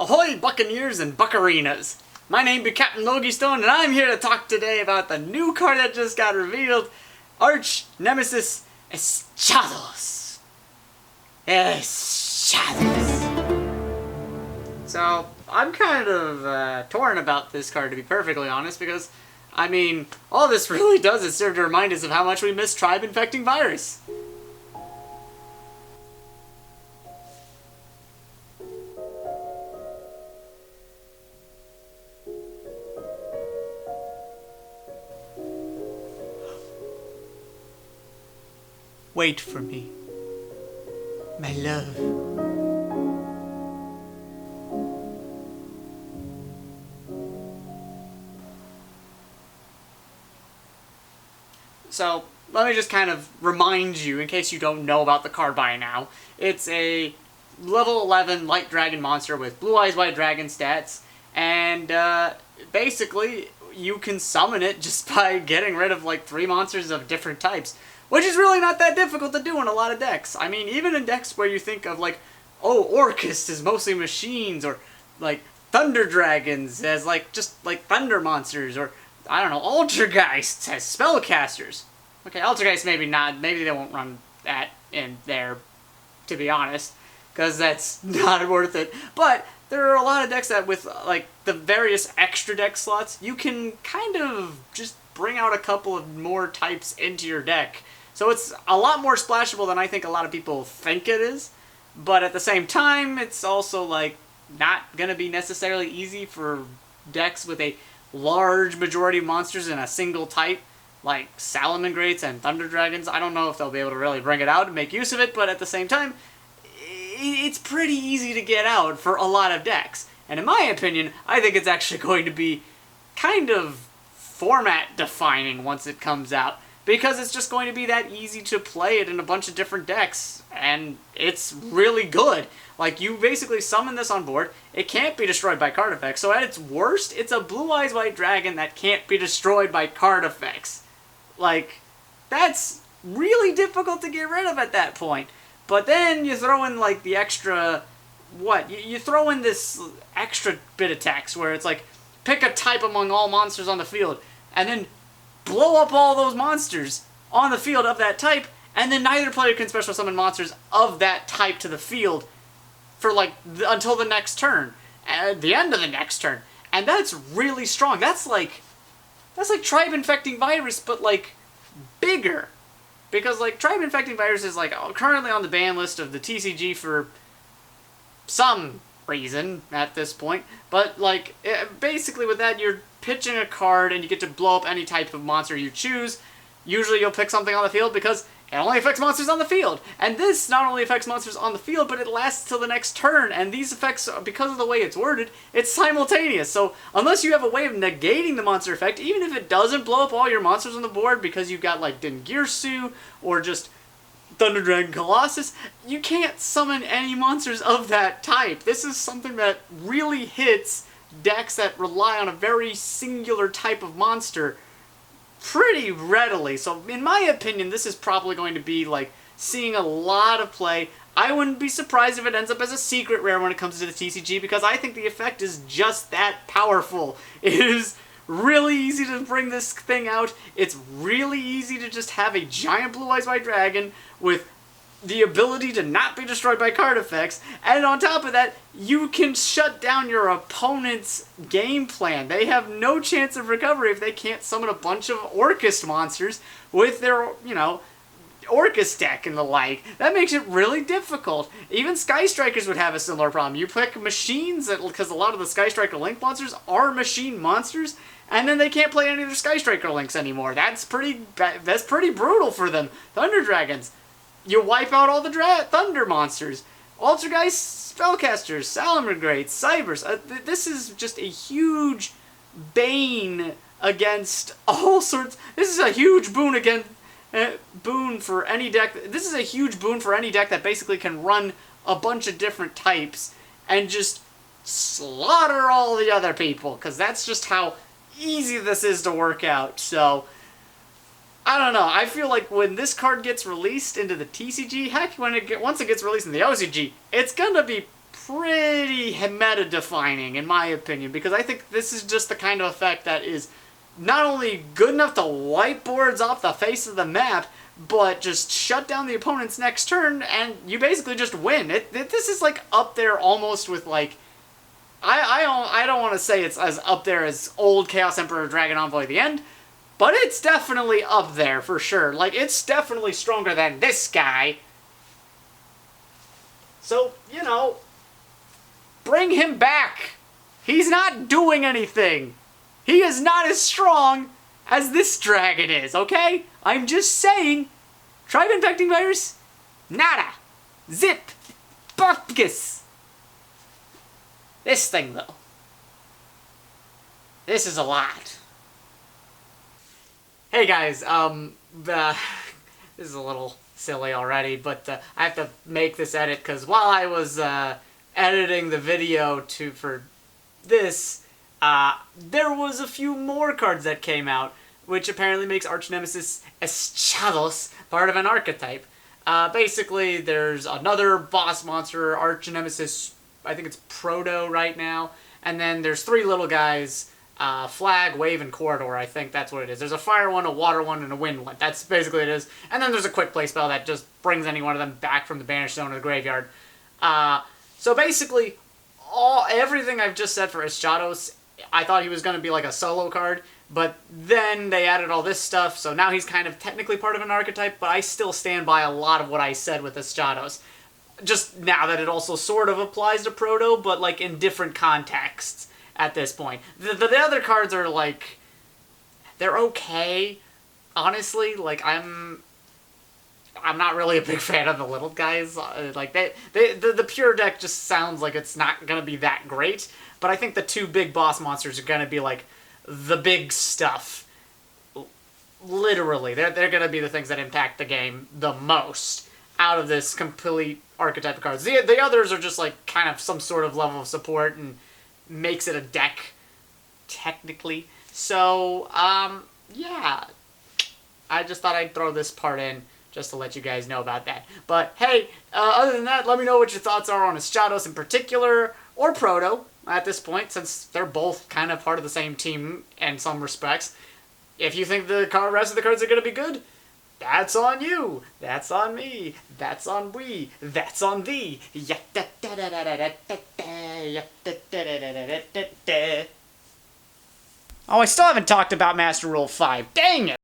Ahoy Buccaneers and Buccarinas! My name be Captain Logistone, and I'm here to talk today about the new card that just got revealed, ARCHNEMESIS ESCHATOS. So, I'm kind of torn about this card, to be perfectly honest, because, I mean, all this really does is serve to remind us of how much we miss TRIBE-INFECTING VIRUS. Wait for me, my love. So, let me just kind of remind you, in case you don't know about the card by now. It's a level 11 light dragon monster with blue eyes, white dragon stats, and basically you can summon it just by getting rid of like 3 monsters of different types. Which is really not that difficult to do in a lot of decks. I mean, even in decks where you think of like, oh, Orcust is mostly machines, or like Thunder Dragons as like just like thunder monsters, or I don't know, Altergeists as spellcasters. Okay, Altergeists maybe not, maybe they won't run that in there, to be honest, because that's not worth it. But there are a lot of decks that with like the various extra deck slots, you can kind of just bring out a couple of more types into your deck. So it's a lot more splashable than I think a lot of people think it is, but at the same time, it's also like not gonna be necessarily easy for decks with a large majority of monsters in a single type, like Salamangreats and Thunder Dragons. I don't know if they'll be able to really bring it out and make use of it, but at the same time, it's pretty easy to get out for a lot of decks. And in my opinion, I think it's actually going to be kind of format defining once it comes out, because it's just going to be that easy to play it in a bunch of different decks, and it's really good. Like, you basically summon this on board, it can't be destroyed by card effects, so at its worst, it's a blue eyes white dragon that can't be destroyed by card effects. Like, that's really difficult to get rid of at that point. But then you throw in like the extra, you throw in this extra bit of text where it's like, pick a type among all monsters on the field, and then blow up all those monsters on the field of that type, and then neither player can special summon monsters of that type to the field for like until the next turn, at the end of the next turn. And that's really strong. That's like TRIBE-INFECTING VIRUS, but like bigger, because like TRIBE-INFECTING VIRUS is like currently on the ban list of the TCG for some reason at this point, but like basically with that, you're pitching a card and you get to blow up any type of monster you choose. Usually you'll pick something on the field because it only affects monsters on the field, and this not only affects monsters on the field, but it lasts till the next turn, and these effects, because of the way it's worded, it's simultaneous. So unless you have a way of negating the monster effect, even if it doesn't blow up all your monsters on the board because you've got like Dingirsu or just Thunder Dragon Colossus, you can't summon any monsters of that type. This is something that really hits decks that rely on a very singular type of monster pretty readily. So in my opinion, this is probably going to be like seeing a lot of play. I wouldn't be surprised if it ends up as a secret rare when it comes to the TCG, because I think the effect is just that powerful. It is really easy to bring this thing out. It's really easy to just have a giant blue eyes white dragon with the ability to not be destroyed by card effects, and on top of that, you can shut down your opponent's game plan. They have no chance of recovery if they can't summon a bunch of Orcust monsters with their, you know, Orcust deck and the like. That makes it really difficult. Even Sky Strikers would have a similar problem. You pick machines, because a lot of the Sky Striker Link monsters are machine monsters, and then they can't play any of their Sky Striker Links anymore. That's pretty brutal for them. Thunder Dragons, you wipe out all the Thunder monsters. Altergeist Spellcasters, Salamangreats, Cybers. This is just a huge bane against all sorts. This is a huge boon boon for any deck. This is a huge boon for any deck that basically can run a bunch of different types and just slaughter all the other people, because that's just how easy this is to work out. So I don't know. I feel like when this card gets released into the TCG, heck, once it gets released in the OCG, it's gonna be pretty meta-defining, in my opinion, because I think this is just the kind of effect that is not only good enough to wipe boards off the face of the map, but just shut down the opponent's next turn, and you basically just win. This is like up there almost with like, I don't want to say it's as up there as old Chaos Emperor Dragon Envoy at the end, but it's definitely up there for sure. Like, it's definitely stronger than this guy. So, you know, bring him back. He's not doing anything. He is not as strong as this dragon is, okay? I'm just saying, Tribe-Infecting Virus, nada, zip, bupkis. This thing, though, this is a lot. Hey guys, this is a little silly already, but I have to make this edit because while I was editing the video for this, there was a few more cards that came out, which apparently makes ARCHNEMESIS ESCHATOS part of an archetype. Basically, there's another boss monster, ARCHNEMESIS, I think it's Proto right now, and then there's 3 little guys, Flag, Wave, and Corridor. I think that's what it is. There's a fire one, a water one, and a wind one. That's basically what it is. And then there's a quick play spell that just brings any one of them back from the banished zone to the graveyard. So basically, everything I've just said for Eschatos, I thought he was going to be like a solo card, but then they added all this stuff, so now he's kind of technically part of an archetype, but I still stand by a lot of what I said with Eschatos. Just now that it also sort of applies to Proto, but like in different contexts at this point. The other cards are like, they're okay, honestly. Like, I'm not really a big fan of the little guys. Like, the pure deck just sounds like it's not gonna be that great, but I think the 2 big boss monsters are gonna be like the big stuff. Literally, they're gonna be the things that impact the game the most out of this complete archetype of cards. The others are just like kind of some sort of level of support and makes it a deck, technically. So, yeah. I just thought I'd throw this part in just to let you guys know about that. But, hey, other than that, let me know what your thoughts are on Eschatos in particular, or Proto, at this point, since they're both kind of part of the same team in some respects. If you think the rest of the cards are going to be good, that's on you. That's on me. That's on we. That's on thee. Oh, I still haven't talked about Master Rule 5. Dang it!